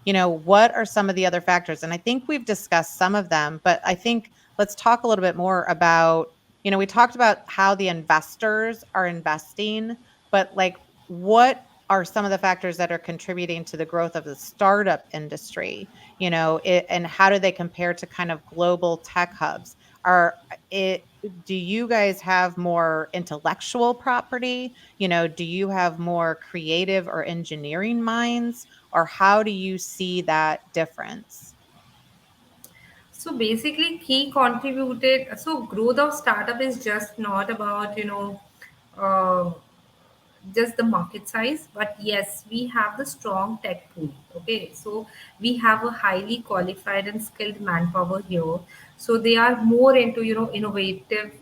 what are some of the other factors? And I think we've discussed some of them, but I think let's talk a little bit more about, we talked about how the investors are investing, but like what are some of the factors that are contributing to the growth of the startup industry? And how do they compare to kind of global tech hubs? Are it Do you guys have more intellectual property? Do you have more creative or engineering minds? Or how do you see that difference? So basically, key contributed. So growth of startup is just not about uh, just the market size, but yes, we have the strong tech pool. Okay, so we have a highly qualified and skilled manpower here. So they are more into innovative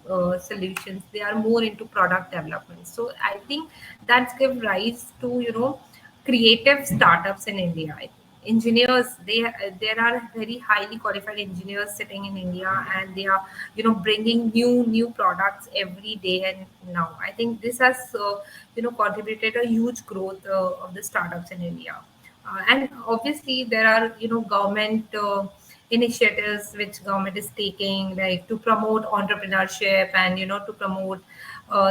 solutions. They are more into product development. So I think that's give rise to creative startups in India. Engineers, there are very highly qualified engineers sitting in India, and they are bringing new products every day. And now I think this has contributed a huge growth of the startups in India. And obviously there are government initiatives which government is taking, like to promote entrepreneurship and to promote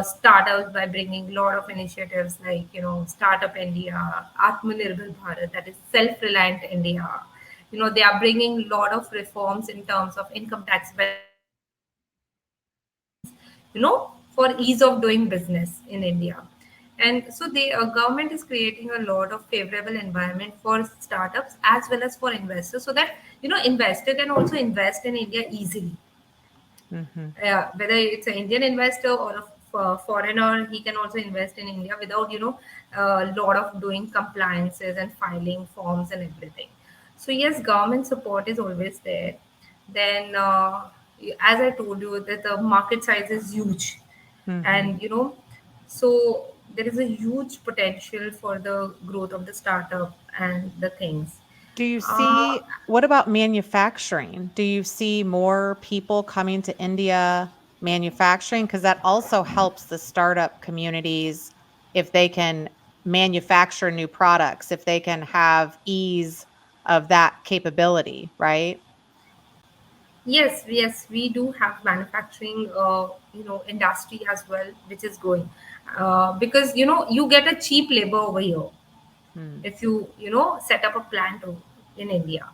startups by bringing a lot of initiatives like Startup India, Atmanirbhar Bharat, that is self-reliant India. They are bringing a lot of reforms in terms of income tax for ease of doing business in India. And so the government is creating a lot of favorable environment for startups as well as for investors, so that investor can also invest in India easily. Hmm. Whether it's an Indian investor or a foreigner, he can also invest in India without a lot of doing compliances and filing forms and everything. So yes, government support is always there. Then, as I told you, that the market size is huge, Hmm. and so there is a huge potential for the growth of the startup and the things. Do you Uh, see, what about manufacturing? Do you see more people coming to India manufacturing? Because that also helps the startup communities if they can manufacture new products, if they can have ease of that capability, right? Yes, yes, we do have manufacturing, industry as well, which is growing, because you get a cheap labor over here Hmm. if you set up a plant in India.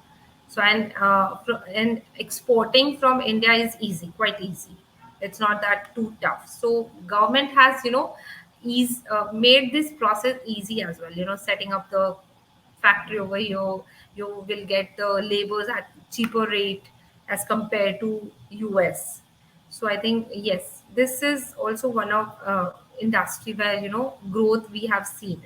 So and exporting from India is easy, quite easy. It's not that too tough. So government has ease made this process easy as well. Setting up the factory over here, you will get the labors at cheaper rate as compared to US. So I think yes, this is also one of industry where growth we have seen.